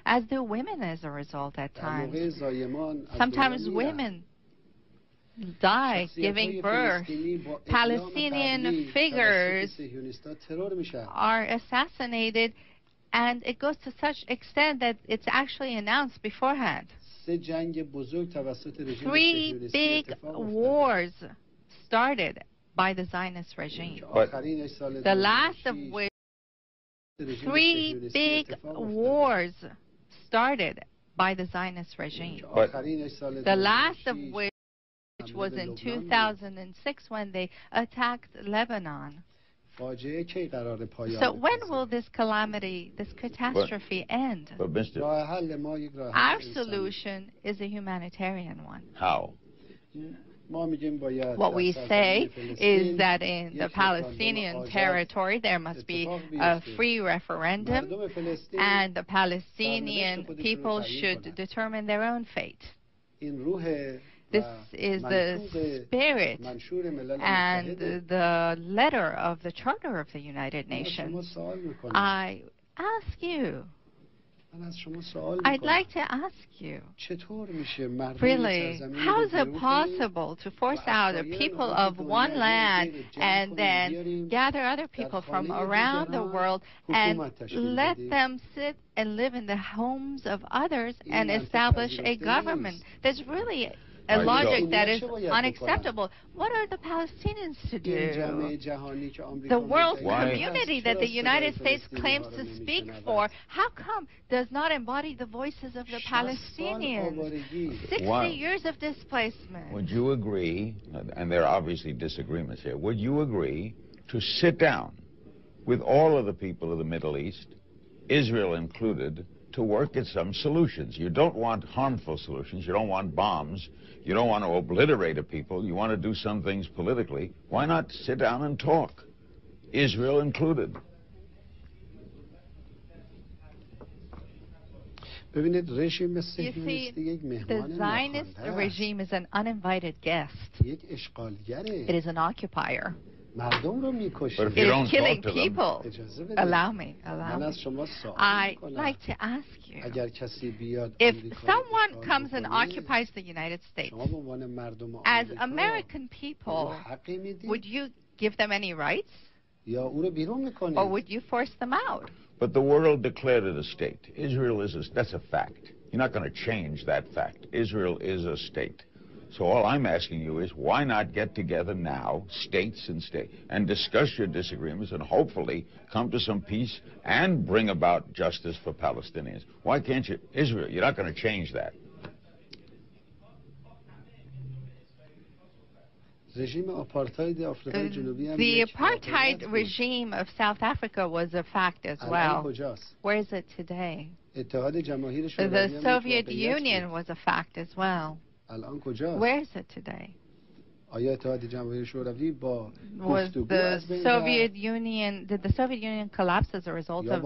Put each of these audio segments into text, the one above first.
as do women as a result at times. Sometimes women die giving birth. Palestinian figures are assassinated, and it goes to such extent that it's actually announced beforehand. 3 big wars started by the Zionist regime. The last of which 3 big wars started by the Zionist regime. The last of which was in 2006 when they attacked Lebanon. So when will this calamity, this catastrophe end? Our solution is a humanitarian one. How? What we say is that in the Palestinian territory there must be a free referendum, and the Palestinian people should determine their own fate. This is the spirit and the letter of the Charter of the United Nations. I ask you, I'd like to ask you, really, how is it possible to force out the people of one land and then gather other people from around the world and let them sit and live in the homes of others and establish a government? There's really a logic that is unacceptable. What are the Palestinians to do? The world community that the United States claims to speak for, how come does not embody the voices of the Palestinians? 60 years of displacement. Would you agree, and there are obviously disagreements here, would you agree to sit down with all of the people of the Middle East, Israel included, to work at some solutions? You don't want harmful solutions. You don't want bombs. You don't want to obliterate a people. You want to do some things politically. Why not sit down and talk, Israel included? You see, the Zionist regime is an uninvited guest. It is an occupier. But if you It don't is killing talk to people. them, Allow me. I'd like to ask you, if someone comes and occupies the United States, as American people, would you give them any rights? Or would you force them out? but the world declared it a state. Israel is that's a fact. You're not going to change that fact. Israel is a state. So all I'm asking you is, why not get together now, states and discuss your disagreements and hopefully come to some peace and bring about justice for Palestinians? Why can't you? Israel, you're not going to change that. The apartheid regime of South Africa was a fact as well. Where is it today? The Soviet Union was a fact as well. Where is it today? Was the Soviet Union, did the Soviet Union collapse as a result of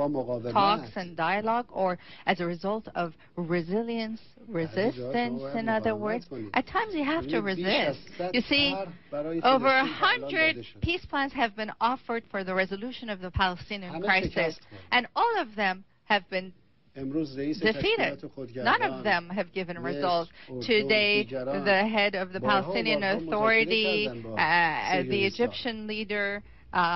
talks and dialogue, or as a result of resistance, in other words? At times you have to resist. You see, over 100 peace plans have been offered for the resolution of the Palestinian crisis, and all of them have been defeated. None of them have given results. Today, the head of the Palestinian Authority, the Egyptian leader,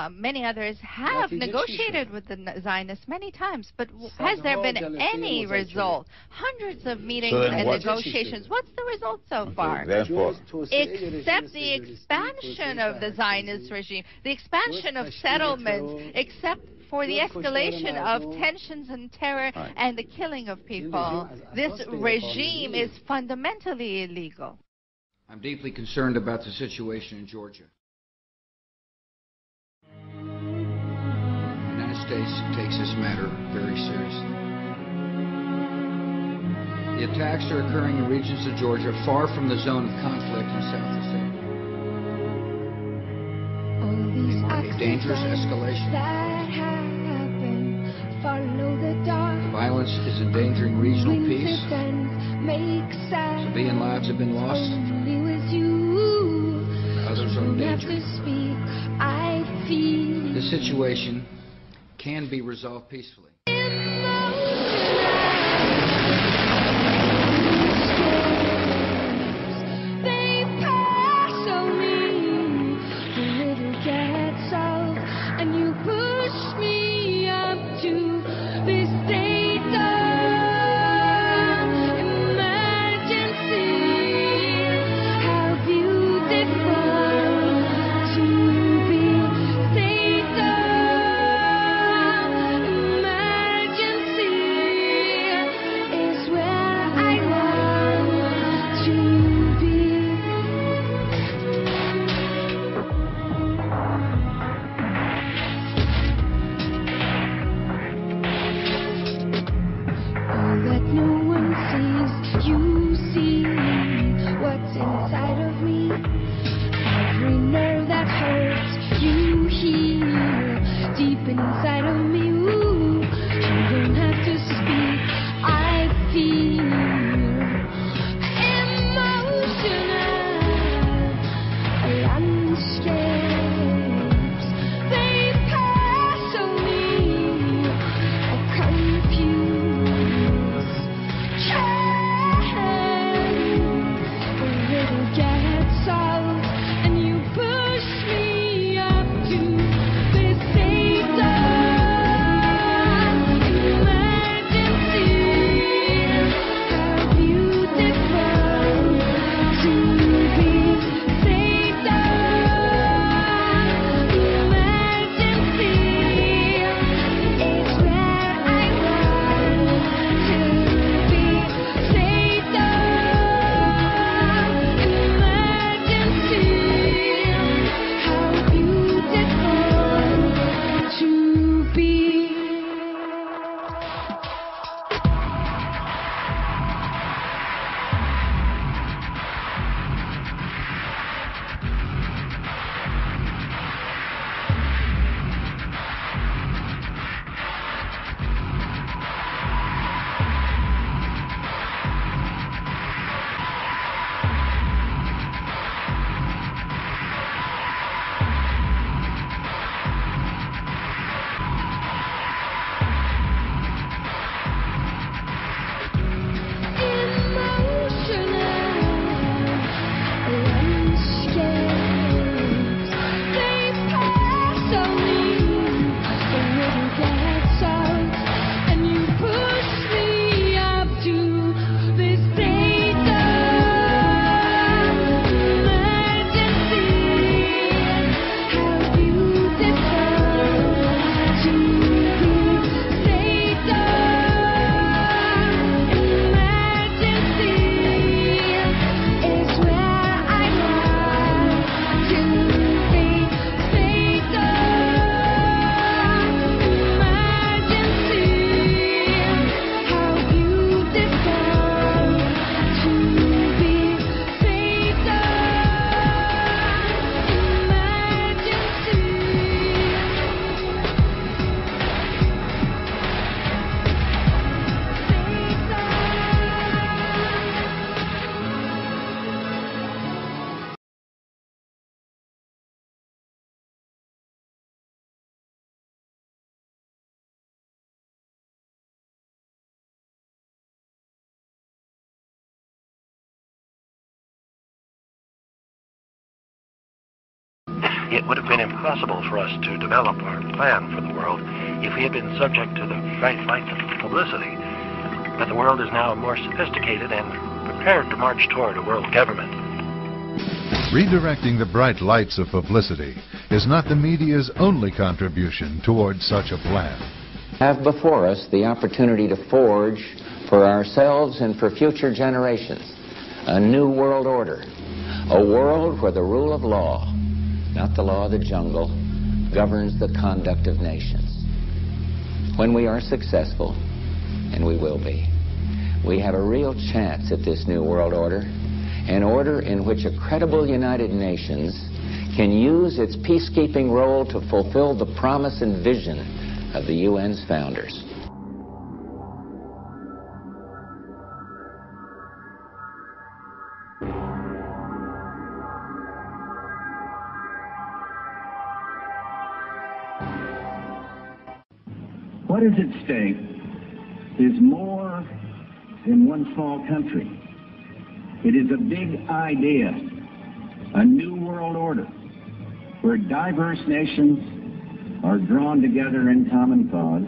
many others have negotiated with the Zionists many times, but has there been any result? Hundreds of meetings and negotiations. What's the result so far? Except the expansion of the Zionist regime, the expansion of settlements, except for the escalation of tensions and terror and the killing of people. This regime is fundamentally illegal. I'm deeply concerned about the situation in Georgia. The United States takes this matter very seriously. The attacks are occurring in regions of Georgia far from the zone of conflict in South Pacific. They mark a dangerous escalation. The violence is endangering regional peace. Civilian lives have been lost. Others are in danger. This situation can be resolved peacefully. It would have been impossible for us to develop our plan for the world if we had been subject to the bright lights of publicity. But the world is now more sophisticated and prepared to march toward a world government. Redirecting the bright lights of publicity is not the media's only contribution towards such a plan. Have before us the opportunity to forge for ourselves and for future generations a new world order, a world where the rule of law, not the law of the jungle, governs the conduct of nations. When we are successful, and we will be, we have a real chance at this new world order, an order in which a credible United Nations can use its peacekeeping role to fulfill the promise and vision of the UN's founders. What is at stake is more than one small country. It is a big idea, a new world order, where diverse nations are drawn together in common cause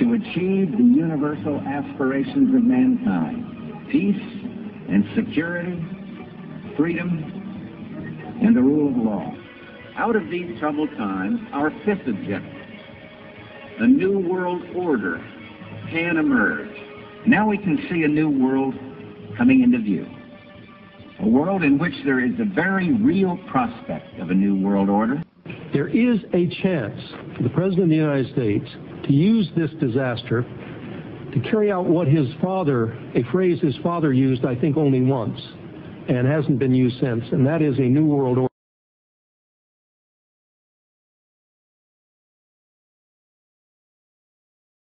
to achieve the universal aspirations of mankind: peace and security, freedom, and the rule of law. Out of these troubled times, our fifth objective, a new world order, can emerge. Now we can see a new world coming into view. A world in which there is a very real prospect of a new world order. There is a chance for the President of the United States to use this disaster to carry out what his father, a phrase his father used, I think, only once, and hasn't been used since, and that is a new world order.